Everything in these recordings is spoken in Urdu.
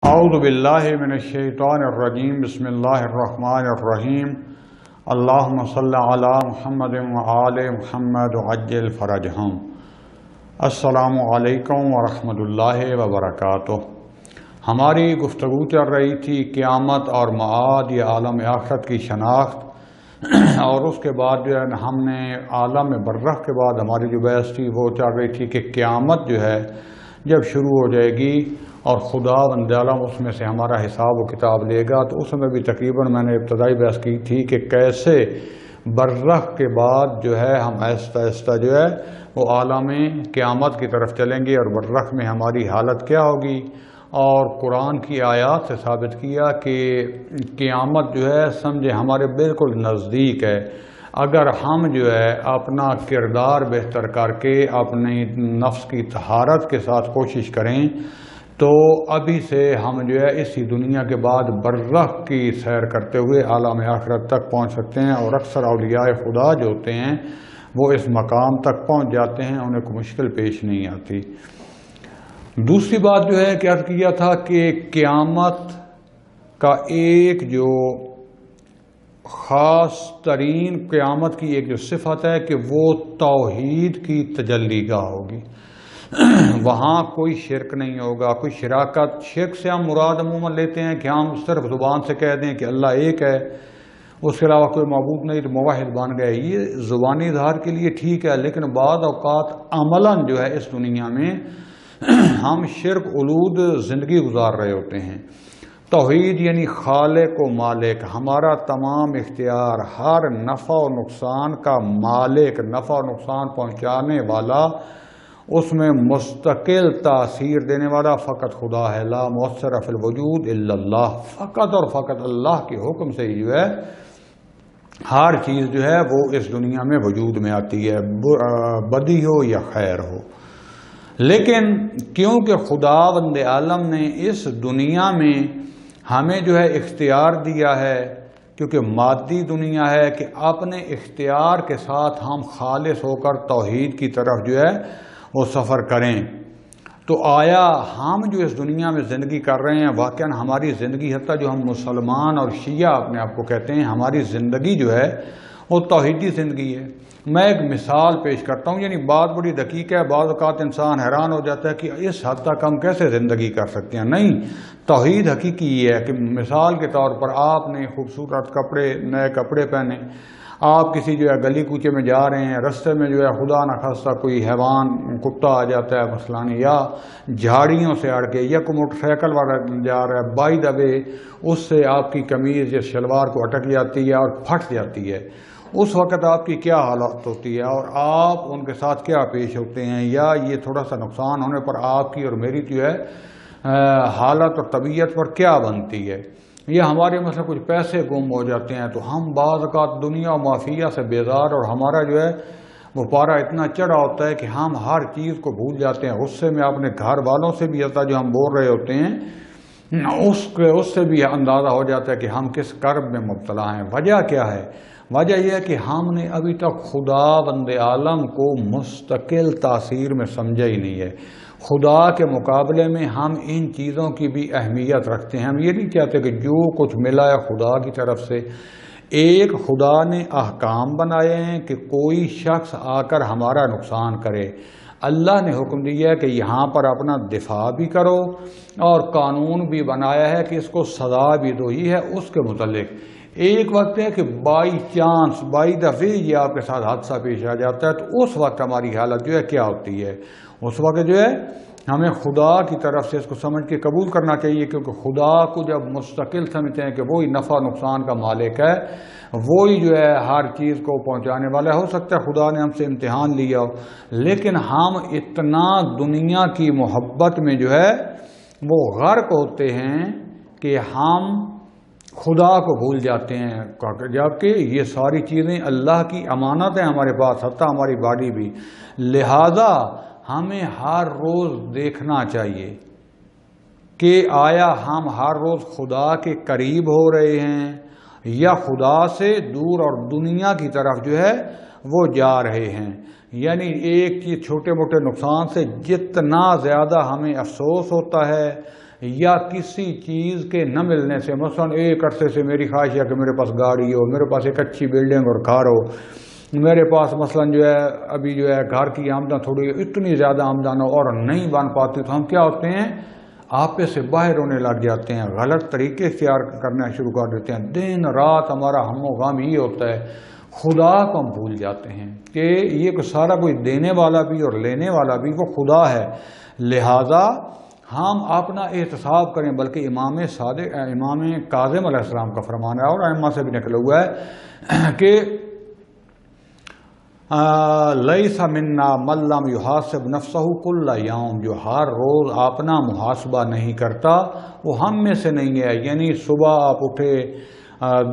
اعوذ باللہ من الشیطان الرجیم بسم اللہ الرحمن الرحیم اللہم صلی علی محمد وآل محمد وعجل فرجہم۔ السلام علیکم ورحمۃ اللہ وبرکاتہ۔ ہماری گفتگو چل رہی تھی قیامت اور معاد یا عالم آخرت کی شناخت، اور اس کے بعد جو ہے ہم نے عالم برزخ کے بعد ہماری جو بحث تھی وہ چل رہی تھی کہ قیامت جو ہے جب شروع ہو جائے گی اور خدا بند عالم اس میں سے ہمارا حساب و کتاب لے گا، تو اس میں بھی تقریباً میں نے ابتدائی بحث کی تھی کہ کیسے برزخ کے بعد جو ہے ہم آہستہ آہستہ جو ہے وہ عالم قیامت کی طرف چلیں گے اور برزخ میں ہماری حالت کیا ہوگی، اور قرآن کی آیات سے ثابت کیا کہ قیامت جو ہے سمجھے ہمارے بالکل نزدیک ہے۔ اگر ہم جو ہے اپنا کردار بہتر کر کے اپنی نفس کی طہارت کے ساتھ کوشش کریں تو ابھی سے ہم جو ہے اسی دنیا کے بعد برزخ کی سیر کرتے ہوئے عالم آخرت تک پہنچ سکتے ہیں، اور اکثر اولیاء خدا جو ہوتے ہیں وہ اس مقام تک پہنچ جاتے ہیں، انہیں کوئی مشکل پیش نہیں آتی۔ دوسری بات جو ہے کہ عرض کیا تھا کہ قیامت کا ایک جو خاص ترین قیامت کی ایک جو صفت ہے کہ وہ توحید کی تجلی گاہ ہوگی۔ وہاں کوئی شرک نہیں ہوگا، کوئی شراکت۔ شرک سے ہم مراد عموماً لیتے ہیں کہ ہم صرف زبان سے کہہ دیں کہ اللہ ایک ہے، اس کے علاوہ کوئی معبود نہیں، تو موحد بن گئے۔ یہ زبانی اظہار کے لیے ٹھیک ہے، لیکن بعض اوقات عملاً جو ہے اس دنیا میں ہم شرک آلود زندگی گزار رہے ہوتے ہیں۔ توحید یعنی خالق و مالک، ہمارا تمام اختیار، ہر نفع و نقصان کا مالک، نفع و نقصان پہنچانے والا، اس میں مستقل تاثیر دینے والا فقط خدا ہے۔ لا مؤثر فی الوجود الا اللہ، فقط اور فقط اللہ کے حکم سے ہی جو ہے ہر چیز جو ہے وہ اس دنیا میں وجود میں آتی ہے، بدی ہو یا خیر ہو۔ لیکن کیونکہ خداوند عالم نے اس دنیا میں ہمیں جو ہے اختیار دیا ہے، کیونکہ مادی دنیا ہے، کہ اپنے اختیار کے ساتھ ہم خالص ہو کر توحید کی طرف جو ہے وہ سفر کریں، تو آیا ہم جو اس دنیا میں زندگی کر رہے ہیں واقعاً ہماری زندگی، حتیٰ جو ہم مسلمان اور شیعہ اپنے آپ کو کہتے ہیں، ہماری زندگی جو ہے وہ توحیدی زندگی ہے؟ میں ایک مثال پیش کرتا ہوں، یعنی بات بڑی دقیق ہے، بعض اوقات انسان حیران ہو جاتا ہے کہ اس حد تک ہم کیسے زندگی کر سکتے ہیں۔ نہیں، توحید حقیقی یہ ہے کہ مثال کے طور پر آپ نے خوبصورت کپڑے، نئے کپڑے پہنے، آپ کسی جو ہے گلی کوچے میں جا رہے ہیں، رستے میں جو ہے خدا نہ خواستہ کوئی حیوان، کتا آ جاتا ہے مثلاً، یا جھاڑیوں سے اڑ کے، یا کوئی موٹر سائیکل والا جا رہا ہے، بائی دا وے اس سے آپ کی قمیض یا شلوار کو اٹک جاتی ہے اور پھٹ جاتی ہے، اس وقت آپ کی کیا حالت ہوتی ہے اور آپ ان کے ساتھ کیا پیش ہوتے ہیں، یا یہ تھوڑا سا نقصان ہونے پر آپ کی اور میری جو ہے حالت اور طبیعت پر کیا بنتی ہے، یا ہمارے مثلا کچھ پیسے گم ہو جاتے ہیں تو ہم بعض اوقات دنیا و مافیہ سے بیزار، اور ہمارا جو ہے وہ پارا اتنا چڑھا ہوتا ہے کہ ہم ہر چیز کو بھول جاتے ہیں۔ غصے میں اپنے گھر والوں سے بھی ہوتا جو ہم بول رہے ہوتے ہیں اس سے بھی اندازہ ہو جاتا ہے کہ ہم کس کرب میں مبتلا ہیں۔ وجہ کیا ہے؟ وجہ یہ ہے کہ ہم نے ابھی تک خدا بند عالم کو مستقل تاثیر میں سمجھا ہی نہیں ہے۔ خدا کے مقابلے میں ہم ان چیزوں کی بھی اہمیت رکھتے ہیں۔ ہم یہ نہیں چاہتے کہ جو کچھ ملا ہے خدا کی طرف سے، ایک خدا نے احکام بنائے ہیں کہ کوئی شخص آ کر ہمارا نقصان کرے، اللہ نے حکم دیا ہے کہ یہاں پر اپنا دفاع بھی کرو، اور قانون بھی بنایا ہے کہ اس کو سزا بھی دو، یہ ہے اس کے متعلق۔ ایک وقت ہے کہ بائی چانس، بائی دا وے یہ آپ کے ساتھ حادثہ پیش آ جاتا ہے، تو اس وقت ہماری حالت جو ہے کیا ہوتی ہے؟ اس وقت جو ہے ہمیں خدا کی طرف سے اس کو سمجھ کے قبول کرنا چاہیے، کیونکہ خدا کو جب مستقل سمجھتے ہیں کہ وہی نفع نقصان کا مالک ہے، وہی جو ہے ہر چیز کو پہنچانے والا ہے۔ ہو سکتا ہے خدا نے ہم سے امتحان لیا ہو، لیکن ہم اتنا دنیا کی محبت میں جو ہے وہ غرق ہوتے ہیں کہ ہم خدا کو بھول جاتے ہیں، جبکہ یہ ساری چیزیں اللہ کی امانت ہیں ہمارے پاس، حتیٰ ہماری باڈی بھی۔ لہذا ہمیں ہر روز دیکھنا چاہیے کہ آیا ہم ہر روز خدا کے قریب ہو رہے ہیں یا خدا سے دور اور دنیا کی طرف جو ہے وہ جا رہے ہیں۔ یعنی ایک چیز چھوٹے موٹے نقصان سے جتنا زیادہ ہمیں افسوس ہوتا ہے یا کسی چیز کے نہ ملنے سے، مثلا ایک عرصے سے میری خواہش ہے کہ میرے پاس گاڑی ہو، میرے پاس ایک اچھی بلڈنگ اور گھر ہو، میرے پاس مثلا جو ہے ابھی جو ہے گھر کی آمدن تھوڑی اتنی زیادہ آمدن ہو اور نہیں بن پاتی، تو ہم کیا ہوتے ہیں، آپے سے باہر ہونے لگ جاتے ہیں، غلط طریقے اختیار کرنا شروع کر دیتے ہیں، دن رات ہمارا ہم و غم ہی ہوتا ہے، خدا کو ہم بھول جاتے ہیں کہ یہ سارا کوئی دینے والا بھی اور لینے والا بھی وہ خدا ہے۔ لہذا ہم اپنا احتساب کریں، بلکہ امام کاظم علیہ السلام کا فرمان ہے اور ائمہ سے بھی نقل ہوا ہے کہ لیس منا من لم یحاسب نفسہ کل یوم، جو ہر روز اپنا محاسبہ نہیں کرتا وہ ہم میں سے نہیں ہے۔ یعنی صبح آپ اٹھے،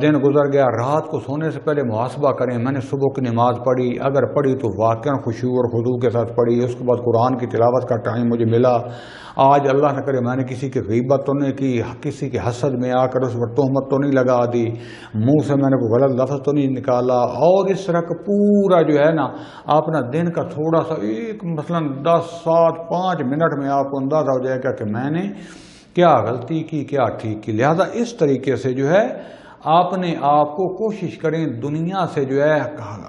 دن گزر گیا، رات کو سونے سے پہلے محاسبہ کریں، میں نے صبح کی نماز پڑھی، اگر پڑھی تو واقعا خشوع اور خضوع کے ساتھ پڑھی، اس کے بعد قرآن کی تلاوت کا ٹائم مجھے ملا، آج اللہ نہ کرے میں نے کسی کی غیبت تو نہیں کی، کسی کے حسد میں آ کر اس پر تہمت تو نہیں لگا دی، منہ سے میں نے کوئی غلط لفظ تو نہیں نکالا، اور اس طرح کا پورا جو ہے نا اپنا دن کا تھوڑا سا ایک مثلا 10 7 5 منٹ میں آپ کو اندازہ ہو جائے گا کہ میں نے کیا غلطی کی، کیا ٹھیک کی۔ لہذا اس طریقے سے جو ہے اپنے آپ کو کوشش کریں دنیا سے جو ہے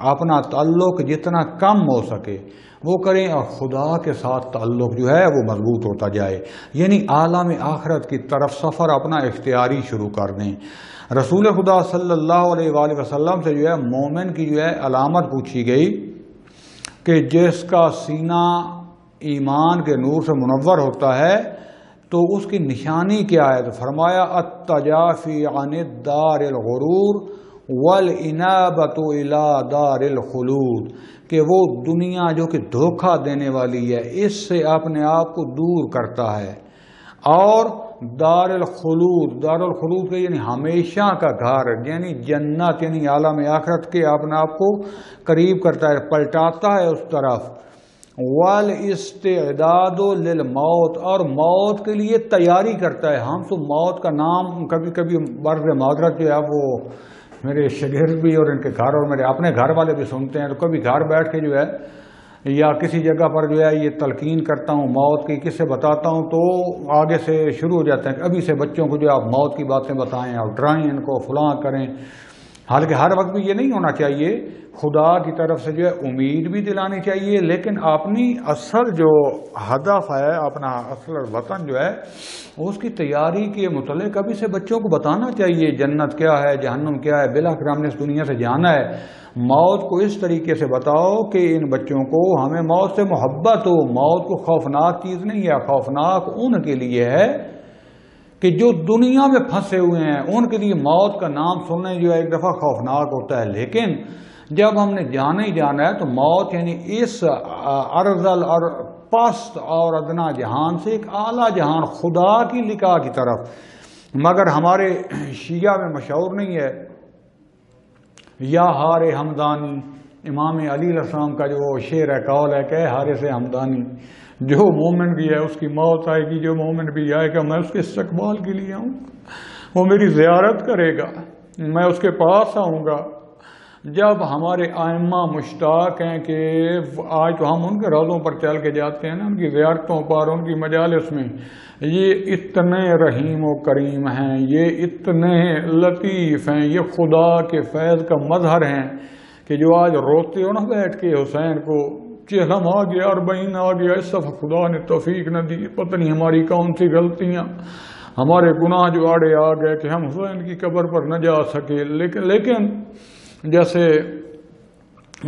اپنا تعلق جتنا کم ہو سکے وہ کریں، اور خدا کے ساتھ تعلق جو ہے وہ مضبوط ہوتا جائے، یعنی عالم آخرت کی طرف سفر اپنا اختیاری شروع کر دیں۔ رسول خدا صلی اللہ علیہ وآلہ وسلم سے جو ہے مومن کی جو ہے علامت پوچھی گئی کہ جس کا سینہ ایمان کے نور سے منور ہوتا ہے تو اس کی نشانی کیا ہے، تو فرمایا التجافی عن الدار الغرور والانابۃ الی دار الخلود، کہ وہ دنیا جو کہ دھوکہ دینے والی ہے اس سے اپنے آپ کو دور کرتا ہے، اور دار الخلود کے یعنی ہمیشہ کا گھر، یعنی جنت، یعنی عالم آخرت کے اپنے آپ کو قریب کرتا ہے، پلٹاتا ہے اس طرف۔ والاستعداد للموت، اور موت کے لیے تیاری کرتا ہے۔ ہم تو موت کا نام کبھی کبھی برض معذرت جو ہے وہ میرے شاگرد بھی اور ان کے گھر اور میرے اپنے گھر والے بھی سنتے ہیں، تو کبھی گھر بیٹھ کے جو ہے یا کسی جگہ پر جو ہے یہ تلقین کرتا ہوں موت کی، کس سے بتاتا ہوں تو آگے سے شروع ہو جاتے ہیں کہ ابھی سے بچوں کو جو آپ موت کی باتیں بتائیں اور ڈرائیں ان کو، فلاں کریں۔ حالانکہ ہر وقت بھی یہ نہیں ہونا چاہیے، خدا کی طرف سے جو ہے امید بھی دلانی چاہیے، لیکن اپنی اصل جو ہدف ہے، اپنا اصل وطن جو ہے اس کی تیاری کے متعلق ابھی سے بچوں کو بتانا چاہیے، جنت کیا ہے، جہنم کیا ہے، بالآخر ہم نے اس دنیا سے جانا ہے۔ موت کو اس طریقے سے بتاؤ کہ ان بچوں کو ہمیں موت سے محبت ہو، موت کو خوفناک چیز نہیں ہے، خوفناک ان کے لیے ہے کہ جو دنیا میں پھنسے ہوئے ہیں، ان کے لیے موت کا نام سننے جو ہے ایک دفعہ خوفناک ہوتا ہے، لیکن جب ہم نے جانا ہی جانا ہے تو موت یعنی اس ارذل اور پست اور ادنا جہان سے ایک اعلیٰ جہان خدا کی لقاء کی طرف۔ مگر ہمارے شیعہ میں مشہور نہیں ہے یا ہار ہمدانی، امام علی علیہ السلام کا جو شعر ہے، قول ہے کہ ہارے سے ہمدانی، جو مومن بھی ہے اس کی موت آئے گی، جو مومن بھی آئے گا میں اس کے استقبال کے لیے آؤں، وہ میری زیارت کرے گا، میں اس کے پاس آؤں گا۔ جب ہمارے ائمہ مشتاق ہیں کہ آج تو ہم ان کے روضوں پر چل کے جاتے ہیں نا، ان کی زیارتوں پر، ان کی مجالس میں، یہ اتنے رحیم و کریم ہیں، یہ اتنے لطیف ہیں، یہ خدا کے فیض کا مظہر ہیں کہ جو آج روتے ہو نا بیٹھ کے حسین کو، چہلم آ گیا اور بہین آ گیا، اس دفعہ خدا نے توفیق نہ دی، پتہ نہیں ہماری کون سی غلطیاں، ہمارے گناہ جو آڑے آ گئے کہ ہم حسین کی قبر پر نہ جا سکے۔ لیکن جیسے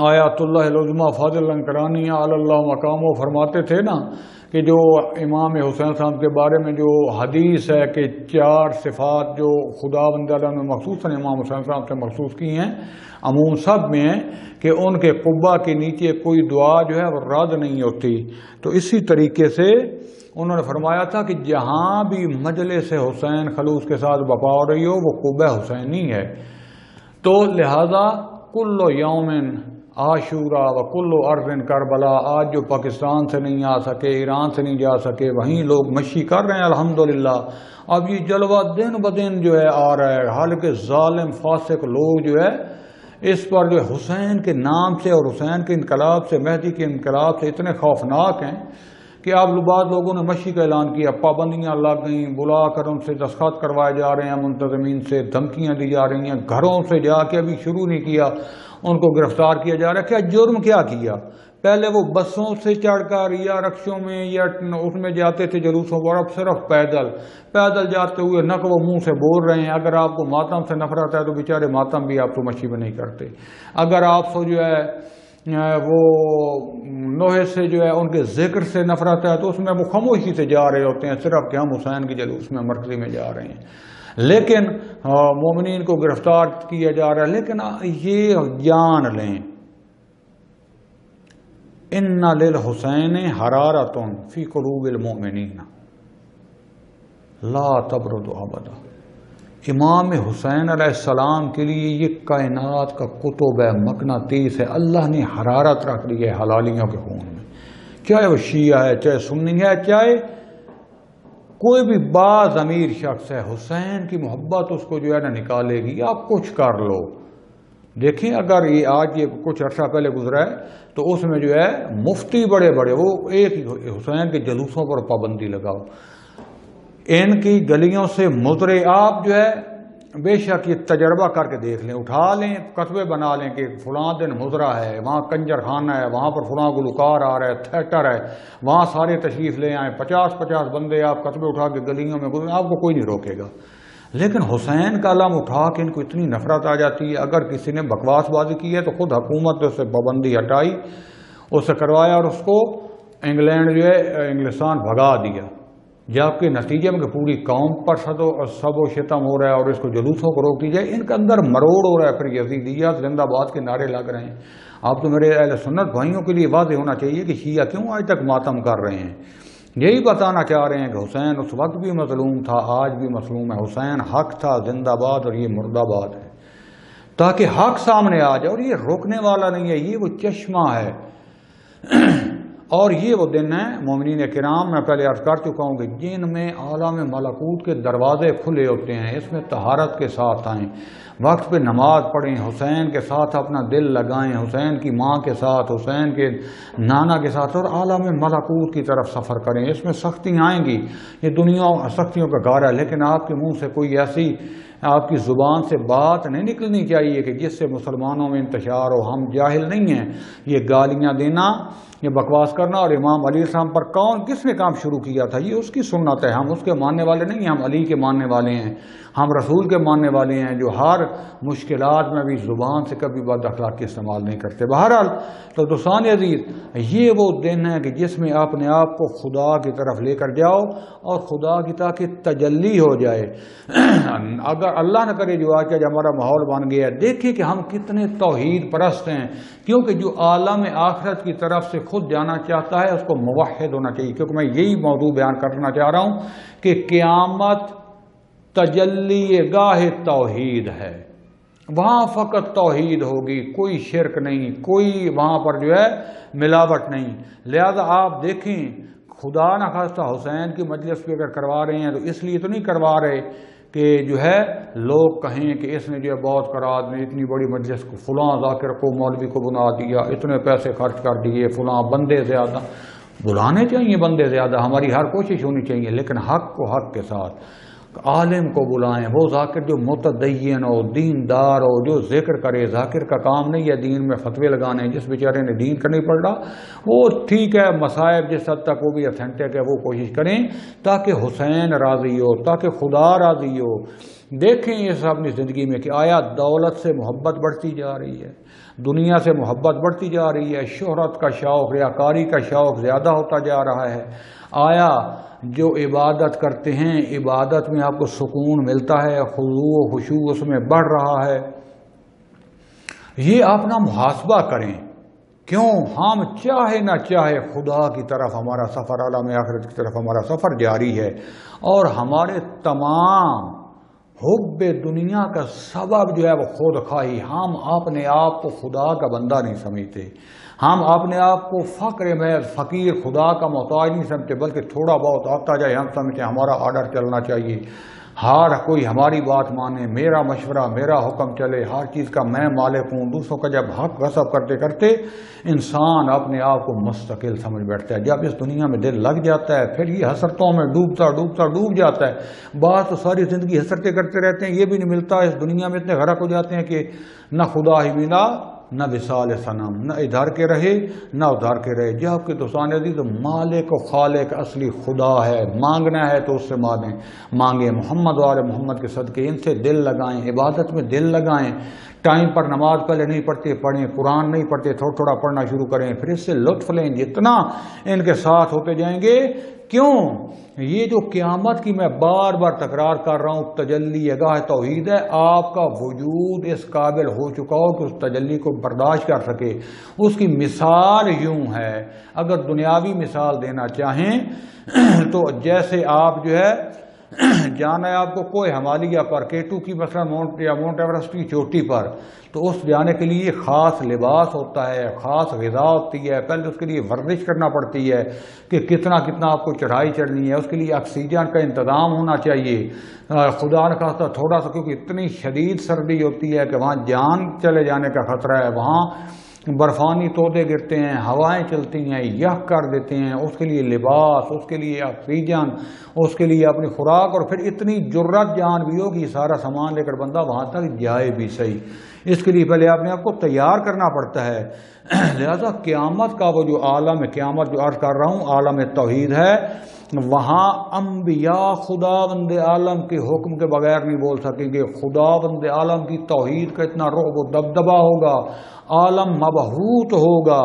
آیات اللہ العظمیٰ فاضل کرانی علی اللہ مقامہ فرماتے تھے نا کہ جو امام حسین صاحب کے بارے میں جو حدیث ہے کہ 4 صفات جو خدا بند تعالیٰ نے مخصوصاً امام حسین صاحب سے مخصوص کی ہیں، عموم سب میں ہیں کہ ان کے قبہ کے نیچے کوئی دعا جو ہے وہ رد نہیں ہوتی، تو اسی طریقے سے انہوں نے فرمایا تھا کہ جہاں بھی مجلس حسین خلوص کے ساتھ بپا ہو رہی ہو وہ قبہ حسینی ہے، تو لہذا کل یوم عاشورہ و کل ارض کربلا، آج جو پاکستان سے نہیں آ سکے، ایران سے نہیں جا سکے، وہیں لوگ مشی کر رہے ہیں الحمدللہ۔ اب یہ جلوہ دن بدن جو ہے آ رہا ہے، حالانکہ ظالم فاسق لوگ جو ہے اس پر جو حسین کے نام سے اور حسین کے انقلاب سے، مہدی کے انقلاب سے اتنے خوفناک ہیں کہ اب بعض لوگوں نے مشی کا اعلان کیا، پابندیاں لگ گئیں، بلا کر ان سے دستخط کروائے جا رہے ہیں، منتظمین سے دھمکیاں دی جا رہی ہیں، گھروں سے جا کے ابھی شروع نہیں کیا ان کو گرفتار کیا جا رہا ہے۔ کیا جرم کیا کیا؟ پہلے وہ بسوں سے چڑھ کر یا رکشوں میں یا اس میں جاتے تھے جلوسوں پر، اب صرف پیدل جاتے ہوئے نق و منہ سے بول رہے ہیں۔ اگر آپ کو ماتم سے نفرت ہے تو بیچارے ماتم بھی آپ تو مشی میں نہیں کرتے۔ اگر آپ کو جو ہے وہ نوحے سے جو ہے ان کے ذکر سے نفرت ہے تو اس میں وہ خاموشی سے جا رہے ہوتے ہیں، صرف کہ ہم حسین کے جلوس میں مرکزی میں جا رہے ہیں، لیکن مومنین کو گرفتار کیا جا رہا ہے۔ لیکن یہ جان لیں، ان للحسین حرارۃ فی قلوب المؤمنین لا تبرد ابدا۔ امام حسین علیہ السلام کے لیے یہ کائنات کا قطب ہے، مقناطیس ہے۔ اللہ نے حرارت رکھ دی ہے حلالیوں کے خون میں، چاہے وہ شیعہ ہے، چاہے سنی ہے، چاہے کوئی بھی باضمیر شخص ہے، حسین کی محبت اس کو جو ہے نا نکالے گی۔ آپ کچھ کر لو، دیکھیں اگر یہ آج یہ کچھ عرصہ پہلے گزرا ہے تو اس میں جو ہے مفتی بڑے وہ ایک حسین کے جلوسوں پر پابندی لگاؤ، ان کی گلیوں سے مزرے، آپ جو ہے بے شک یہ تجربہ کر کے دیکھ لیں، اٹھا لیں، کتبے بنا لیں کہ فلاں دن مزرا ہے، وہاں کنجر خانہ ہے، وہاں پر فلاں گلوکار آ رہا ہے، تھیٹر ہے، وہاں سارے تشریف لے آئیں، 50 بندے آپ کتبے اٹھا کے گلیوں میں گزریں، آپ کو کوئی نہیں روکے گا۔ لیکن حسین کا علم اٹھا کے ان کو اتنی نفرت آ جاتی ہے۔ اگر کسی نے بکواس بازی کی ہے تو خود حکومت نے اس سے پابندی ہٹائی، اس سے کروایا اور اس کو انگلینڈ جو ہے انگلستان بھگا دیا، جبکہ نتیجے میں کہ پوری قوم پر سب و شتم ہو رہا ہے اور اس کو جلوسوں کو روک دی جائے، ان کے اندر مروڑ ہو رہا ہے۔ پھر یزیدیت زندہ باد کے نعرے لگ رہے ہیں۔ آپ تو میرے اہل سنت بھائیوں کے لیے واضح ہونا چاہیے کہ شیعہ کیوں آج تک ماتم کر رہے ہیں۔ یہی بتانا چاہ رہے ہیں کہ حسین اس وقت بھی مظلوم تھا، آج بھی مظلوم ہے۔ حسین حق تھا، زندہ باد، اور یہ مردہ باد ہے، تاکہ حق سامنے آ جائے۔ اور یہ روکنے والا نہیں ہے، یہ وہ چشمہ ہے اور یہ وہ دن ہے مومنین کرام، میں پہلے عرض کر چکا ہوں کہ جن میں عالم ملکوت کے دروازے کھلے ہوتے ہیں۔ اس میں طہارت کے ساتھ آئیں، وقت پہ نماز پڑھیں، حسین کے ساتھ اپنا دل لگائیں، حسین کی ماں کے ساتھ، حسین کے نانا کے ساتھ، اور عالم ملکوت کی طرف سفر کریں۔ اس میں سختیاں آئیں گی، یہ دنیا سختیوں کا گھر ہے، لیکن آپ کے منہ سے کوئی ایسی، آپ کی زبان سے بات نہیں نکلنی چاہیے کہ جس سے مسلمانوں میں انتشار ہو۔ ہم جاہل نہیں ہیں، یہ گالیاں دینا، یہ بکواس کرنا، اور امام علیہ السلام پر کس نے کام شروع کیا تھا، یہ اس کی سنت ہے۔ ہم اس کے ماننے والے نہیں ہیں، ہم علی کے ماننے والے ہیں، ہم رسول کے ماننے والے ہیں، جو ہر مشکلات میں بھی زبان سے کبھی بد اخلاقی استعمال نہیں کرتے۔ بہرحال تو دوستان عزیز، یہ وہ دن ہے کہ جس میں اپنے آپ کو خدا کی طرف لے کر جاؤ اور خدا کی تاکہ تجلی ہو جائے۔ اگر اللہ نہ کرے جو آج کا ہمارا ماحول بن گیا ہے، دیکھیں کہ ہم کتنے توحید پرست ہیں، کیونکہ جو عالم آخرت کی طرف سے خود جانا چاہتا ہے اس کو موحد ہونا چاہیے۔ کیونکہ میں یہی موضوع بیان کرنا چاہ رہا ہوں کہ قیامت تجلی گاہ توحید ہے، وہاں فقط توحید ہوگی، کوئی شرک نہیں، کوئی وہاں پر جو ہے ملاوٹ نہیں۔ لہذا آپ دیکھیں، خدا نہ خواستہ حسین کی مجلس پہ اگر کروا رہے ہیں تو اس لیے تو نہیں کروا رہے کہ جو ہے لوگ کہیں کہ اس نے جو ہے بہت کرا دی، اتنی بڑی مجلس کو فلاں ذاکر کو مولوی کو بنا دیا، اتنے پیسے خرچ کر دیے، فلاں بندے زیادہ بلانے چاہیے، بندے زیادہ، ہماری ہر کوشش ہونی چاہیے، لیکن حق کو حق کے ساتھ عالم کو بلائیں، وہ ذاکر جو متدین ہو، دیندار ہو، جو ذکر کرے۔ ذاکر کا کام نہیں ہے دین میں فتوے لگانے، جس بیچارے نے دین کا نہیں پڑھ رہا وہ ٹھیک ہے، مصائب جس حد تک وہ بھی اتھینٹک ہے وہ کوشش کریں تاکہ حسین راضی ہو، تاکہ خدا راضی ہو۔ دیکھیں اس اپنی زندگی میں کہ آیا دولت سے محبت بڑھتی جا رہی ہے، دنیا سے محبت بڑھتی جا رہی ہے، شہرت کا شوق، ریاکاری کا شوق زیادہ ہوتا جا رہا ہے؟ آیا جو عبادت کرتے ہیں عبادت میں آپ کو سکون ملتا ہے، خضوع و خشوع اس میں بڑھ رہا ہے؟ یہ اپنا محاسبہ کریں۔ کیوں ہم چاہے نہ چاہے خدا کی طرف ہمارا سفر، عالم آخرت کی طرف ہمارا سفر جاری ہے، اور ہمارے تمام حب دنیا کا سبب جو ہے وہ خود خواہی۔ ہم اپنے آپ کو خدا کا بندہ نہیں سمجھتے، ہم اپنے آپ کو فقر میں فقیر، خدا کا محتاج نہیں سمجھتے، بلکہ تھوڑا بہت آتا جائے ہم سمجھتے ہیں ہمارا آرڈر چلنا چاہیے، ہر کوئی ہماری بات مانے، میرا مشورہ، میرا حکم چلے، ہر چیز کا میں مالک ہوں، دوسروں کا جب حق غصب کرتے کرتے انسان اپنے آپ کو مستقل سمجھ بیٹھتا ہے، جب اس دنیا میں دل لگ جاتا ہے پھر یہ حسرتوں میں ڈوب جاتا ہے۔ بات تو ساری زندگی حسرتیں کرتے رہتے ہیں، یہ بھی نہیں ملتا، اس دنیا میں اتنے غرق ہو جاتے ہیں کہ نہ خدا ہی ملا نہ وصال صنم، نہ ادھر کے رہے نہ ادھر کے رہے، جب کہ دوستان عزیز مالک و خالق اصلی خدا ہے، مانگنا ہے تو اس سے مانگیں، محمد و آل محمد کے صدقے ان سے دل لگائیں، عبادت میں دل لگائیں، ٹائم پر نماز پہلے نہیں پڑھتے پڑھیں، قرآن نہیں پڑھتے تھوڑا تھوڑا پڑھنا شروع کریں، پھر اس سے لطف لیں، جتنا ان کے ساتھ ہوتے جائیں گے۔ کیوں؟ یہ جو قیامت کی میں بار بار تکرار کر رہا ہوں تجلی گاہ توحید ہے، آپ کا وجود اس قابل ہو چکا ہو کہ اس تجلی کو برداشت کر سکے۔ اس کی مثال یوں ہے، اگر دنیاوی مثال دینا چاہیں تو جیسے آپ جو ہے جانا ہے آپ کو کوہ ہمالیہ پر، K2 کی مثلا مونٹ ایورسٹ کی چوٹی پر، تو اس جانے کے لیے خاص لباس ہوتا ہے، خاص غذا ہوتی ہے، پہلے اس کے لیے ورزش کرنا پڑتی ہے کہ کتنا آپ کو چڑھائی چڑھنی ہے، اس کے لیے آکسیجن کا انتظام ہونا چاہیے، خدا نہ خواستہ تھوڑا سا، کیونکہ اتنی شدید سردی ہوتی ہے کہ وہاں جان چلے جانے کا خطرہ ہے، وہاں برفانی تودے گرتے ہیں، ہوائیں چلتی ہیں، یخ کر دیتے ہیں، اس کے لیے لباس، اس کے لیے آکسیجن، اس کے لیے اپنی خوراک، اور پھر اتنی جرت جان بھی ہوگی سارا سامان لے کر بندہ وہاں تک جائے بھی صحیح، اس کے لیے پہلے اپنے آپ کو تیار کرنا پڑتا ہے۔ لہذا قیامت کا وہ جو عالم قیامت جو عرض کر رہا ہوں عالم توحید ہے، وہاں انبیاء خدا بند عالم کے حکم کے بغیر نہیں بول سکیں گے، خدا بند عالم کی توحید کا اتنا رعب و دبدبہ ہوگا، عالم مبہوت ہوگا،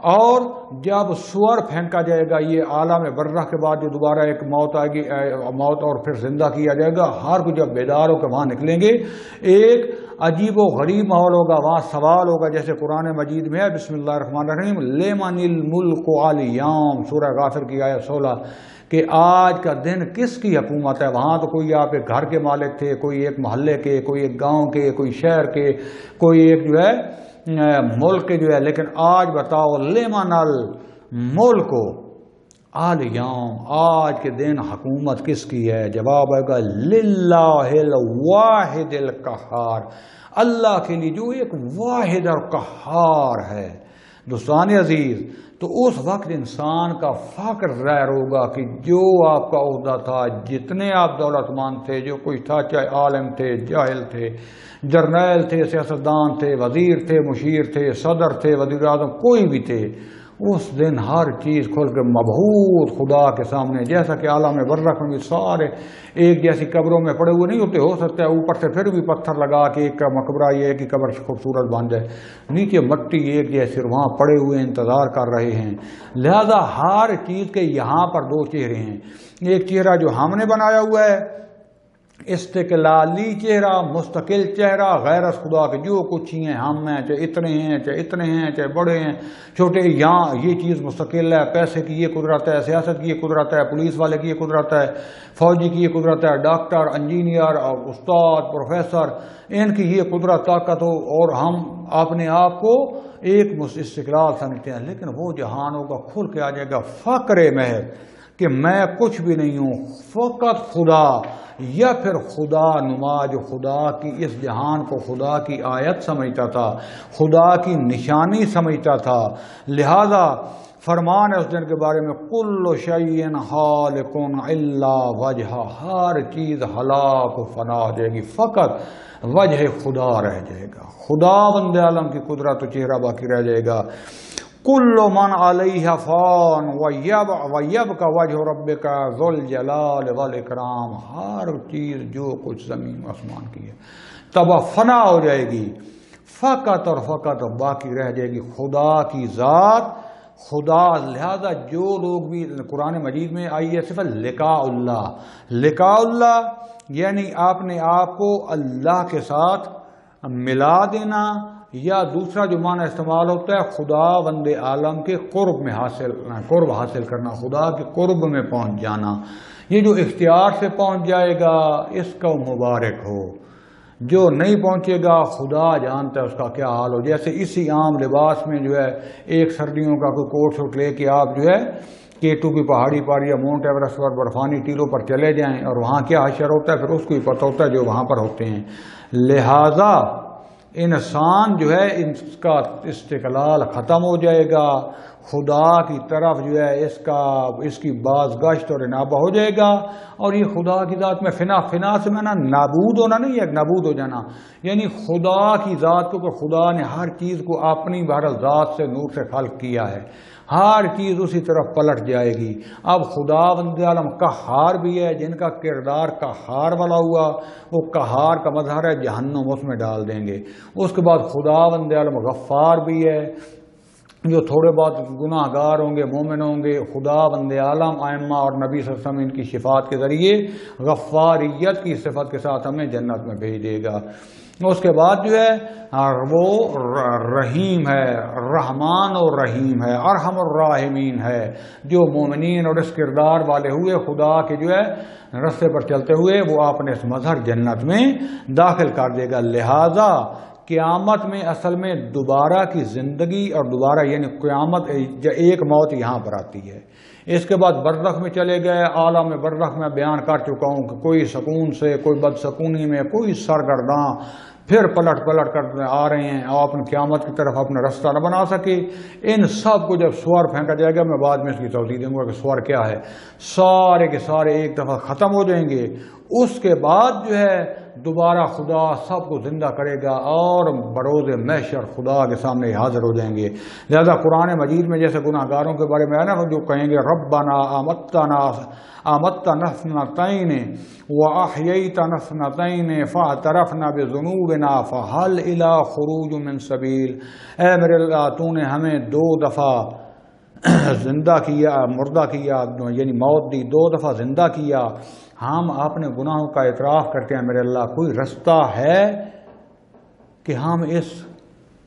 اور جب سور پھینکا جائے گا، یہ عالم برزخ کے بعد جو دوبارہ ایک موت آئے گی، موت اور پھر زندہ کیا جائے گا، ہر کوئی جب بیدار ہو کے وہاں نکلیں گے، ایک عجیب و غریب ماحول ہوگا، وہاں سوال ہوگا جیسے قرآن مجید میں ہے، بسم اللہ الرحمن الرحیم، لمن الملک الیوم، سورہ غافر کی آیت 16، کہ آج کا دن کس کی حکومت ہے۔ وہاں تو کوئی آپ ایک گھر کے مالک تھے، کوئی ایک محلے کے، کوئی ایک گاؤں کے، کوئی شہر کے، کوئی ایک جو ہے ملک کے جو ہے، لیکن آج بتاؤ لمن الملک الیوم، آج کے دن حکومت کس کی ہے؟ جواب آئے گا للہ الواحد القہار، اللہ کے لیے جو ایک واحد اور قہار ہے۔ دوستان عزیز، تو اس وقت انسان کا فخر ظاہر ہوگا کہ جو آپ کا عہدہ تھا، جتنے آپ دولت مند تھے، جو کوئی تھا، چاہے عالم تھے، جاہل تھے، جرنیل تھے، سیاستدان تھے، وزیر تھے، مشیر تھے، صدر تھے، وزیر اعظم، کوئی بھی تھے، اس دن ہر چیز کھل کے مبہوت خدا کے سامنے، جیسا کہ عالم برزخ میں بھی سارے ایک جیسی قبروں میں پڑے ہوئے نہیں ہوتے، ہو سکتا ہے اوپر سے پھر بھی پتھر لگا کے ایک کا مقبرہ یہ ہے کہ قبر خوبصورت بن جائے، نیچے مٹی ایک جیسے وہاں پڑے ہوئے انتظار کر رہے ہیں۔ لہذا ہر چیز کے یہاں پر دو چہرے ہیں، ایک چہرہ جو ہم نے بنایا ہوا ہے، استقلالی چہرہ، مستقل چہرہ، غیر از خدا کے جو کچھ ہی ہیں، ہم ہیں، چاہے اتنے ہیں، چاہے بڑے ہیں، چھوٹے، یہاں یہ چیز مستقل ہے، پیسے کی یہ قدرت ہے، سیاست کی یہ قدرت ہے، پولیس والے کی یہ قدرت ہے، فوجی کی یہ قدرت ہے، ڈاکٹر، انجینئر، استاد، پروفیسر، ان کی یہ قدرت طاقت ہو، اور ہم اپنے آپ کو ایک استقلال سمجھتے ہیں، لیکن وہ جہانوں کا کھل کے آ جائے گا فقر محض کہ میں کچھ بھی نہیں ہوں، فقط خدا، یا پھر خدا نما جو خدا کی اس جہان کو خدا کی آیت سمجھتا تھا، خدا کی نشانی سمجھتا تھا۔ لہذا فرمان ہے اس دن کے بارے میں کل شیء ہالک الا وجہہ، ہر چیز ہلاک و فنا ہو جائے گی، فقط وجہ خدا رہ جائے گا، خدا بند عالم کی قدرت و چہرہ باقی رہ جائے گا۔ کل من علیہ فان ویبقى وجہ ربک ذو الجلال والاکرام، ہر چیز جو کچھ زمین آسمان کی ہے تباہ فنا ہو جائے گی، فقط اور فقط باقی رہ جائے گی خدا کی ذات، خدا۔ لہذا جو لوگ بھی قرآن مجید میں آئی ہے صفت لقاء اللہ، لقاء اللہ یعنی آپ نے آپ کو اللہ کے ساتھ ملا دینا، یا دوسرا جو معنی استعمال ہوتا ہے خدا بند عالم کے قرب حاصل کرنا، خدا کے قرب میں پہنچ جانا، یہ جو اختیار سے پہنچ جائے گا اس کا مبارک ہو، جو نہیں پہنچے گا خدا جانتا ہے اس کا کیا حال ہو۔ جیسے اسی عام لباس میں جو ہے ایک سردیوں کا کوئی کوٹ شوٹ لے کے آپ جو ہے K2 کی پہاڑی پر یا ماؤنٹ ایوریسٹ پر برفانی ٹیلوں پر چلے جائیں اور وہاں کیا حشر ہوتا ہے پھر اس کو ہی پتہ ہوتا ہے جو وہاں پر ہوتے ہیں. لہذا انسان جو ہے اس کا استقلال ختم ہو جائے گا، خدا کی طرف جو ہے اس کی بازگشت اور انابہ ہو جائے گا. اور یہ خدا کی ذات میں فنا سے میں نابود ہونا نہیں ہے، نابود ہو جانا، یعنی خدا کی ذات کو کہ خدا نے ہر چیز کو اپنی بہرحال ذات سے نور سے خلق کیا ہے، ہر چیز اسی طرف پلٹ جائے گی. اب خدا بند عالم قہار بھی ہے، جن کا کردار قہار والا ہوا وہ قہار کا مظہر ہے، جہنم اس میں ڈال دیں گے. اس کے بعد خدا بند عالم غفار بھی ہے، جو تھوڑے بہت گناہ گار ہوں گے مومن ہوں گے خدا بند عالم ائمہ اور نبی صلی اللہ علیہ وسلم ان کی شفاعت کے ذریعے غفاریت کی صفت کے ساتھ ہمیں جنت میں بھیج دے گا. اس کے بعد جو ہے وہ رحیم ہے، رحمان اور رحیم ہے، ارحم الراحمین ہے. جو مومنین اور اس کردار والے ہوئے خدا کے جو ہے رستے پر چلتے ہوئے وہ اپنے اس مظہر جنت میں داخل کر دے گا. لہذا قیامت میں اصل میں دوبارہ کی زندگی اور دوبارہ یعنی قیامت ایک موت یہاں پر آتی ہے. اس کے بعد برزخ میں چلے گئے. عالم برزخ میں بیان کر چکا ہوں کہ کوئی سکون سے کوئی بدسکونی میں کوئی سرگرداں پھر پلٹ کر آ رہے ہیں اور اپنے قیامت کی طرف اپنا رستہ نہ بنا سکے. ان سب کو جب سور پھینکا جائے گا، میں بعد میں اس کی توضیح دوں گا کہ سور کیا ہے، سارے کے سارے ایک دفعہ ختم ہو جائیں گے. اس کے بعد جو ہے دوبارہ خدا سب کو زندہ کرے گا اور بروز محشر خدا کے سامنے حاضر ہو جائیں گے. لہذا قرآن مجید میں جیسے گناہ گاروں کے بارے میں ہے نا، جو کہیں گے ربنا امتنا اثنتین واحییتنا اثنتین فاعترفنا بذنوبنا فهل الی خروج من سبیل، اے میرے اللہ تو نے ہمیں 2 دفعہ زندہ کیا، مردہ کیا یعنی موت دی، 2 دفعہ زندہ کیا، ہم اپنے گناہوں کا اعتراف کرتے ہیں میرے اللہ، کوئی رستہ ہے کہ ہم اس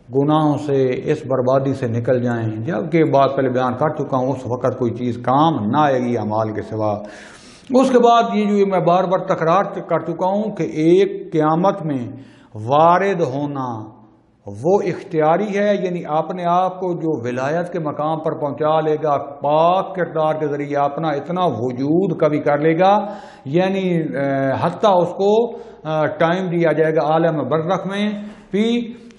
گناہوں سے اس بربادی سے نکل جائیں؟ جبکہ بات پہلے بیان کر چکا ہوں اس وقت کوئی چیز کام نہ آئے گی اعمال کے سوا. اس کے بعد یہ جو میں بار بار تکرار کر چکا ہوں کہ ایک قیامت میں وارد ہونا وہ اختیاری ہے، یعنی اپنے آپ کو جو ولایت کے مقام پر پہنچا لے گا پاک کردار کے ذریعے اپنا اتنا وجود کبھی کر لے گا، یعنی حتیٰ اس کو ٹائم دیا جائے گا عالم برزخ میں بھی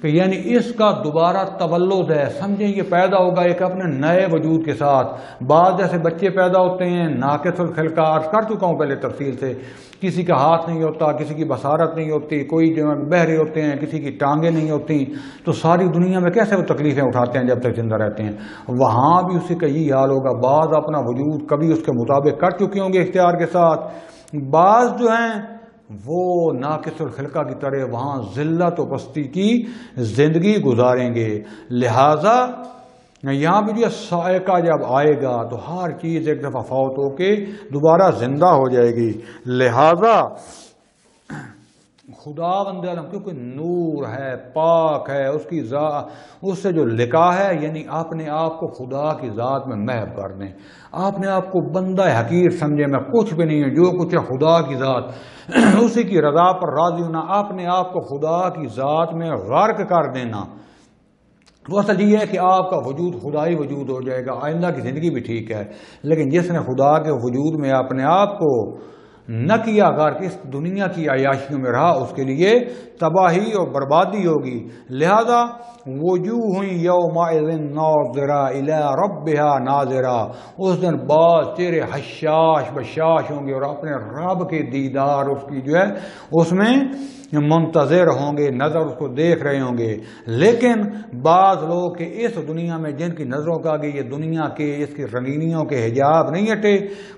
کہ یعنی اس کا دوبارہ تولد ہے، سمجھیں یہ پیدا ہوگا ایک اپنے نئے وجود کے ساتھ. بعض جیسے بچے پیدا ہوتے ہیں ناقص الخلقہ، عرض کر چکا ہوں پہلے تفصیل سے، کسی کا ہاتھ نہیں ہوتا، کسی کی بصارت نہیں ہوتی، کوئی جو بہرے ہوتے ہیں، کسی کی ٹانگیں نہیں ہوتی، تو ساری دنیا میں کیسے وہ تکلیفیں اٹھاتے ہیں جب تک زندہ رہتے ہیں. وہاں بھی اسی کا یہی حال ہوگا. بعض اپنا وجود کبھی اس کے مطابق کر چکے ہوں گے اختیار کے ساتھ، بعض جو ہیں وہ ناقص الخلقہ کی طرح وہاں ذلت و پستی کی زندگی گزاریں گے. لہذا یہاں بھی جو سائقہ جب آئے گا تو ہر چیز ایک دفعہ فوت ہو کے دوبارہ زندہ ہو جائے گی. لہذا خدا بند عالم کیونکہ نور ہے، پاک ہے، اس سے جو لکھا ہے، یعنی اپنے آپ کو خدا کی ذات میں محو کر دیں، اپنے آپ کو بندہ حقیر سمجھے، میں کچھ بھی نہیں ہوں، جو کچھ ہے خدا کی ذات، اسی کی رضا پر راضی ہونا، اپنے آپ کو خدا کی ذات میں غرق کر دینا. تو اصل یہ ہے کہ آپ کا وجود خدائی وجود ہو جائے گا. آئندہ کی زندگی بھی ٹھیک ہے، لیکن جس نے خدا کے وجود میں اپنے آپ کو نہ کیا، اگر اس دنیا کی عیاشیوں میں رہا، اس کے لیے تباہی اور بربادی ہوگی. لہذا وجوہ یومئذ ناظرہ الی ربہا ناظرہ، اس دن بعض چہرے حشاش بشاش ہوں گے اور اپنے رب کے دیدار اس کی جو ہے اس میں منتظر ہوں گے، نظر اس کو دیکھ رہے ہوں گے. لیکن بعض لوگ کہ اس دنیا میں جن کی نظروں کا آگے یہ دنیا کے اس کی رنگینیوں کے حجاب نہیں ہٹے،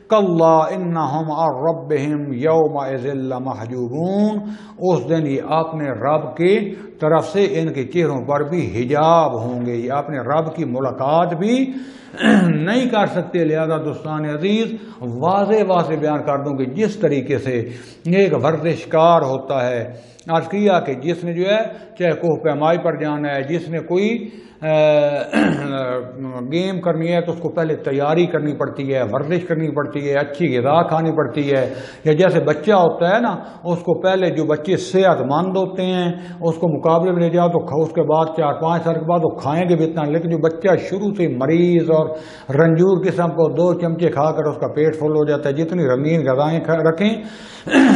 کلا انہم عن ربہم یومئذ لمحجوبون، اس دن یہ اپنے رب کی طرف سے ان کے چہروں پر بھی حجاب ہوں گے، یہ اپنے رب کی ملاقات بھی نہیں کر سکتے. لہذا دوستان عزیز واضح بیان کر دوں کہ جس طریقے سے ایک ورزشکار ہوتا ہے، عرض کیا کہ جس نے جو ہے چاہے کوہ پیمائی پر جانا ہے، جس نے کوئی گیم کرنی ہے تو اس کو پہلے تیاری کرنی پڑتی ہے، ورزش کرنی پڑتی ہے، اچھی غذا کھانی پڑتی ہے. یا جیسے بچہ ہوتا ہے نا، اس کو پہلے جو بچے صحت مند ہوتے ہیں اس کو مقابلے میں لے جاؤ تو اس کے بعد 4-5 سال کے بعد وہ کھائیں گے بھی اتنا. لیکن جو بچہ شروع سے مریض اور رنجور قسم کو 2 چمچے کھا کر اس کا پیٹ فل ہو جاتا ہے، جتنی رنگین غذائیں رکھیں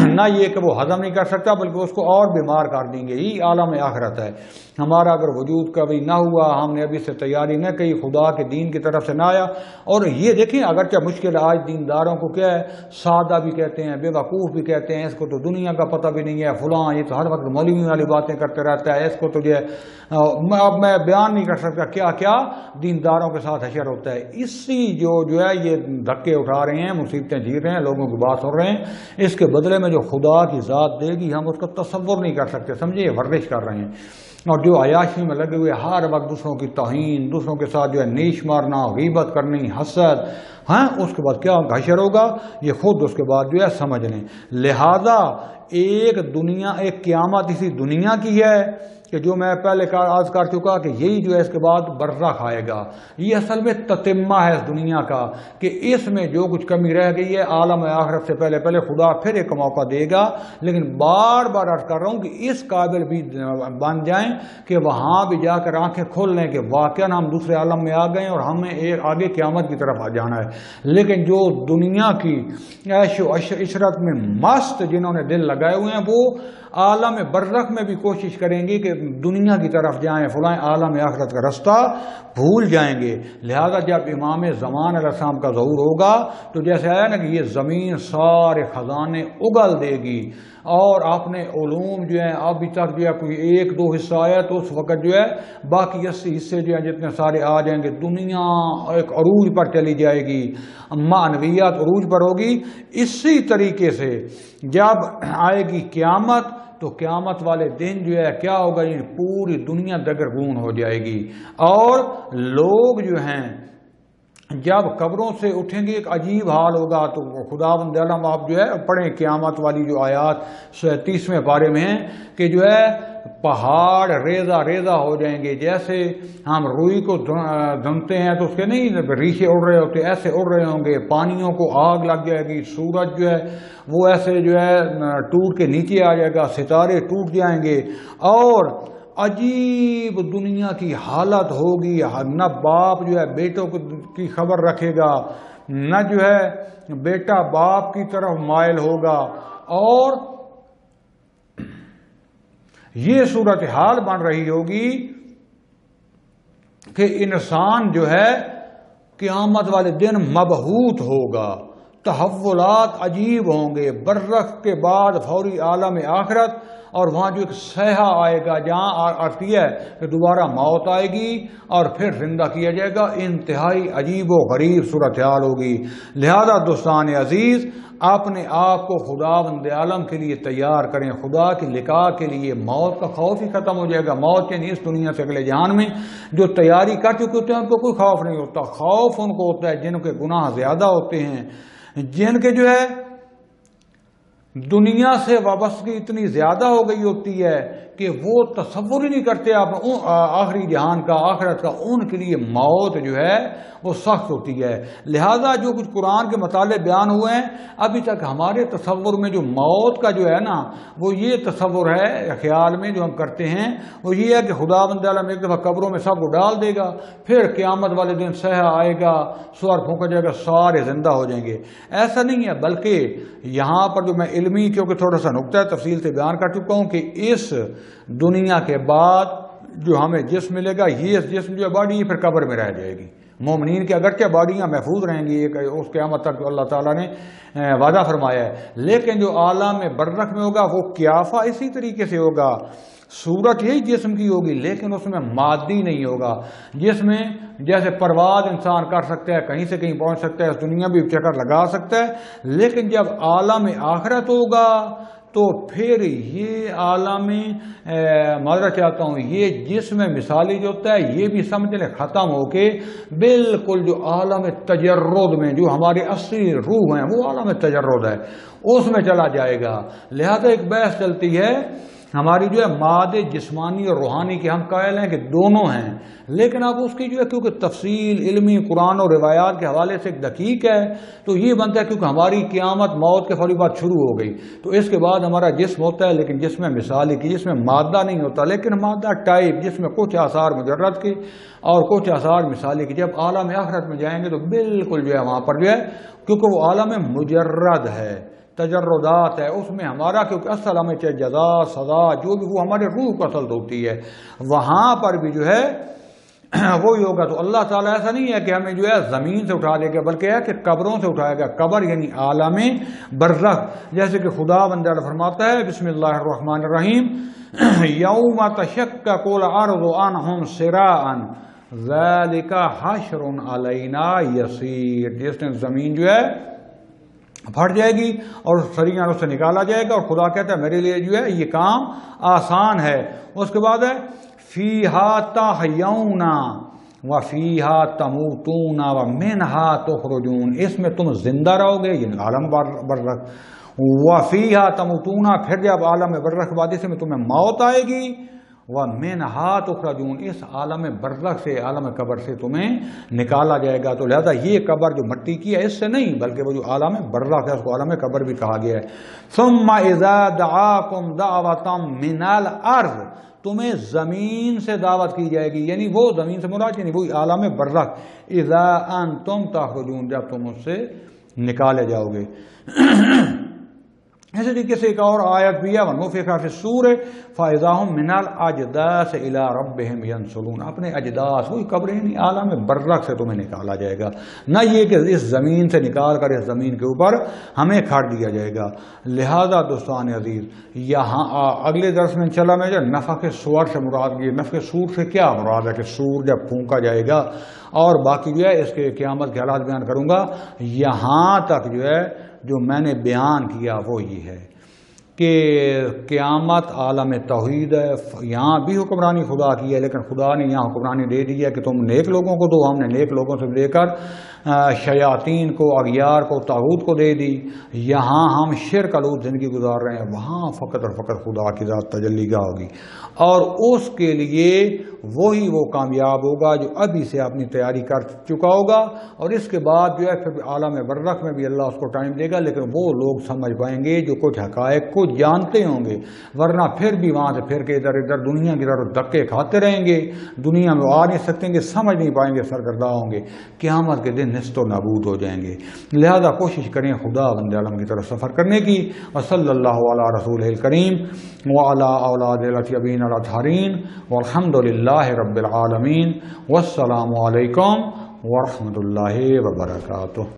نہ یہ کہ وہ ہضم نہیں کر سکتا بلکہ اس کو اور بیمار کر دیں گے. یہ عالم آخرت ہے. ہمارا اگر وجود کبھی نہ ہوا، ہم نے ابھی سے تیاری نہ کی، خدا کے دین کی طرف سے نہ آیا. اور یہ دیکھیں اگرچہ مشکل آج دینداروں کو کیا ہے، سادہ بھی کہتے ہیں، بے وقوف بھی کہتے ہیں، اس کو تو دنیا کا پتہ بھی نہیں ہے، فلاں یہ تو ہر وقت مولوی والی باتیں کرتے رہتا ہے، اس کو تو جو ہے اب میں بیان نہیں کر سکتا کیا کیا دینداروں کے ساتھ حشر ہوتا ہے. اسی جو ہے یہ دھکے اٹھا رہے ہیں، مصیبتیں جھیل رہے ہیں، لوگوں کی بات سن رہے ہیں، اس کے بدلے میں جو خدا کی ذات دے گی ہم اس کا تصور نہیں کر سکتے. سمجھے، یہ ورزش کر رہے ہیں. اور جو عیاشی میں لگے ہوئے ہر وقت دوسروں کی توہین، دوسروں کے ساتھ جو ہے نیش مارنا، غیبت کرنی، حسد، ہاں اس کے بعد کیا حشر ہوگا یہ خود اس کے بعد جو ہے سمجھ لیں. لہذا ایک قیامت اسی دنیا کی ہے کہ جو میں پہلے عرض کر چکا کہ یہی جو ہے اس کے بعد برزخ آئے گا. یہ اصل میں تتمہ ہے اس دنیا کا کہ اس میں جو کچھ کمی رہ گئی ہے عالم آخرت سے پہلے خدا پھر ایک موقع دے گا. لیکن بار بار عرض کر رہا ہوں کہ اس قابل بھی بن جائیں کہ وہاں بھی جا کر آنکھیں کھول لیں کہ واقعاً ہم دوسرے عالم میں آ گئے اور ہمیں آگے قیامت کی طرف آ جانا ہے. لیکن جو دنیا کی عیش و عشرت میں مست جنہوں نے دل لگائے ہوئے ہیں وہ عالم برزخ میں بھی کوشش کریں گے کہ دنیا کی طرف جائیں، فلائیں عالم آخرت کا رستہ بھول جائیں گے. لہذا جب امام زمان علیہ السلام کا ظہور ہوگا تو جیسے آیا نا کہ یہ زمین سارے خزانے اگل دے گی اور اپنے علوم جو ہیں ابھی تک جو ہے کوئی 1-2 حصہ آیا تو اس وقت جو ہے باقی 80 حصے جو ہیں جتنے سارے آ جائیں گے. دنیا ایک عروج پر چلی جائے گی، معنویات عروج پر ہوگی. اسی طریقے سے جب آئے گی قیامت تو قیامت والے دن جو ہے کیا ہوگا، یہ پوری دنیا دگرگون ہو جائے گی. اور لوگ جو ہیں جب قبروں سے اٹھیں گے ایک عجیب حال ہوگا. تو خداوند عالم آپ جو ہے پڑھیں قیامت والی جو آیات 30ویں پارے میں ہیں کہ جو ہے پہاڑ ریزہ ریزہ ہو جائیں گے. جیسے ہم روئی کو دھنتے ہیں تو اس کے نہیں ریشے اڑ رہے ہوتے، ایسے اڑ رہے ہوں گے. پانیوں کو آگ لگ جائے گی، سورج جو ہے وہ ایسے جو ہے ٹوٹ کے نیچے آ جائے گا، ستارے ٹوٹ جائیں گے. اور عجیب دنیا کی حالت ہوگی. نہ باپ جو ہے بیٹوں کی خبر رکھے گا، نہ جو ہے بیٹا باپ کی طرف مائل ہوگا. اور یہ صورتحال بن رہی ہوگی کہ انسان جو ہے قیامت والے دن مبہوت ہوگا، تحولات عجیب ہوں گے. برزخ کے بعد فوری عالم آخرت، اور وہاں جو ایک سیاح آئے گا جہاں عرضی ہے کہ دوبارہ موت آئے گی اور پھر زندہ کیا جائے گا. انتہائی عجیب و غریب صورتحال ہوگی. لہذا دوستان عزیز اپنے آپ کو خداوند عالم کے لیے تیار کریں، خدا کی لقاء کے لیے. موت کا خوف ہی ختم ہو جائے گا. موت یعنی اس دنیا سے اگلے جہان میں جو تیاری کر چکے ہوتے ہیں ان کو کوئی خوف نہیں ہوتا. خوف ان کو ہوتا ہے جن کے گناہ زیادہ ہوتے ہیں، جن کے جو ہے دنیا سے وابستگی اتنی زیادہ ہو گئی ہوتی ہے کہ وہ تصور ہی نہیں کرتے آپ آخری جہان کا، آخرت کا. ان کے لیے موت جو ہے وہ سخت ہوتی ہے. لہذا جو کچھ قرآن کے مطالعے بیان ہوئے ہیں ابھی تک ہمارے تصور میں جو موت کا جو ہے نا وہ یہ تصور ہے خیال میں جو ہم کرتے ہیں وہ یہ ہے کہ خداوند عالم ایک دفعہ قبروں میں سب کو ڈال دے گا، پھر قیامت والے دن سیاح آئے گا، سور پھونکا جائے گا، سارے زندہ ہو جائیں گے. ایسا نہیں ہے، بلکہ یہاں پر جو میں علمی کیونکہ تھوڑا سا نقطہ تفصیل سے بیان کر چکا ہوں کہ اس دنیا کے بعد جو ہمیں جسم ملے گا، یہ جسم جو باڈی پھر قبر میں رہ جائے گی. مومنین کے اگرچہ باڈیاں محفوظ رہیں گی اس قیامت تک جو اللہ تعالیٰ نے وعدہ فرمایا ہے، لیکن جو عالم برزخ میں ہوگا وہ قیافہ اسی طریقے سے ہوگا. صورت یہی جسم کی ہوگی لیکن اس میں مادی نہیں ہوگا. جس میں جیسے پرواز انسان کر سکتا ہے، کہیں سے کہیں پہنچ سکتا ہے، اس دنیا بھی چکر لگا سکتا ہے، لیکن جب عالم آخرت ہوگا تو پھر یہ عالم معذرت چاہتا ہوں یہ جسم مثالی جو ہوتا ہے یہ بھی سمجھ لیں ختم ہو کے بالکل جو عالم تجرد میں جو ہمارے اصلی روح ہیں وہ عالم تجرد ہے، اس میں چلا جائے گا. لہذا ایک بحث چلتی ہے ہماری جو ہے مادے جسمانی اور روحانی کے ہم قائل ہیں کہ دونوں ہیں، لیکن اب اس کی جو ہے کیونکہ تفصیل علمی قرآن اور روایات کے حوالے سے ایک دقیق ہے، تو یہ بنتا ہے کیونکہ ہماری قیامت موت کے فوری بعد شروع ہو گئی، تو اس کے بعد ہمارا جسم ہوتا ہے، لیکن جس میں مثالی کی جس میں مادہ نہیں ہوتا، لیکن مادہ ٹائپ جس میں کچھ آثار مجرد کے اور کچھ آثار مثالی کی۔ جب عالم آخرت میں جائیں گے تو بالکل جو ہے وہاں پر جو ہے، کیونکہ وہ عالم مجرد ہے، تجردات ہے، اس میں ہمارا کیونکہ اصل ہمیں چاہے جزا سزا جو بھی وہ ہمارے روح کو اصل ہوتی ہے، وہاں پر بھی جو ہے وہی ہوگا۔ تو اللہ تعالیٰ ایسا نہیں ہے کہ ہمیں جو ہے زمین سے اٹھا دے گا، بلکہ ہے کہ قبروں سے اٹھائے گا۔ قبر یعنی عالم برزخ، جیسے کہ خدا بندہ فرماتا ہے بسم اللہ الرحمن الرحیم یوم تشقق الارض عنہم سراعا ذلک حشر علینا یسیر، جس نے زمین جو ہے پھٹ جائے گی اور سریاں اس سے نکالا جائے گا، اور خدا کہتا ہے میرے لیے جو ہے یہ کام آسان ہے۔ اس کے بعد ہے فیہا تحیون وفیہا تموتون ومنہا تخرجون، اس میں تم زندہ رہو گے، یعنی عالم برزخ، وفیہا تموتون، پھر جب عالم برزخ بعد اس میں تمہیں موت آئے گی، ومنہا تخرجون، اس عالم برزخ سے عالم قبر سے تمہیں نکالا جائے گا۔ تو لہذا یہ قبر جو مٹی کی ہے اس سے نہیں، بلکہ وہ جو عالم برزخ ہے اس کو عالم قبر بھی کہا گیا ہے۔ ثم اذا دعاکم دعوۃ من الارض، تمہیں زمین سے دعوت کی جائے گی، یعنی وہ زمین سے مراد یعنی وہی عالم برزخ، اذا انتم تخرجون، جب تم اس سے نکالے جاؤ گے۔ اسی طریقے سے ایک اور آیت بھی ہے وَنُفِخَ فِي الصُّورِ فَإِذَا هُم مِّنَ الْأَجْدَاثِ إِلَىٰ رَبِّهِمْ يَنْسِلُونَ، اپنے اجداث وہی قبریں نہیں، عالم برزخ سے تمہیں نکالا جائے گا، نہ یہ کہ اس زمین سے نکال کر اس زمین کے اوپر ہمیں کھڑ دیا جائے گا۔ لہذا دوستان عزیز، یہاں اگلے درس میں انشاءاللہ میں جو نفخ صور سے مراد یہ نفخ صور سے کیا مراد ہے کہ سور جب پھونکا جائے گا، اور باقی جو ہے اس کے قیامت کے حالات بیان کروں گا۔ یہاں تک جو ہے جو میں نے بیان کیا وہ یہ ہے کہ قیامت عالم توحید ہے، یہاں بھی حکمرانی خدا کی ہے، لیکن خدا نے یہاں حکمرانی دے دی ہے کہ تم نیک لوگوں کو دو، ہم نے نیک لوگوں سے لے کر شیاطین کو، اغیار کو، طاغوت کو دے دی۔ یہاں ہم شرک آلود زندگی گزار رہے ہیں، وہاں فقط اور فقط خدا کی ذات تجلی گاہ ہوگی، اور اس کے لیے وہی وہ کامیاب ہوگا جو ابھی سے اپنی تیاری کر چکا ہوگا، اور اس کے بعد جو ہے پھر عالم برزخ میں بھی اللہ اس کو ٹائم دے گا، لیکن وہ لوگ سمجھ پائیں گے جو کچھ حقائق کو جانتے ہوں گے، ورنہ پھر بھی وہاں سے پھر کے ادھر ادھر دنیا کی طرف دھکے کھاتے رہیں گے، دنیا میں آ نہیں سکیں گے، سمجھ نہیں پائیں گے، سرگرداں ہوں گے، قیامت کے دن نست و نابود ہو جائیں گے۔ لہذا کوشش کریں خدا بند عالم کی طرف سفر کرنے کی۔ وصلی اللہ علی رسول الکریم وعلی اولاد الاطیبین الاطہرین والحمد للہ رب العالمین، والسلام علیکم ورحمۃ اللہ وبرکاتہ۔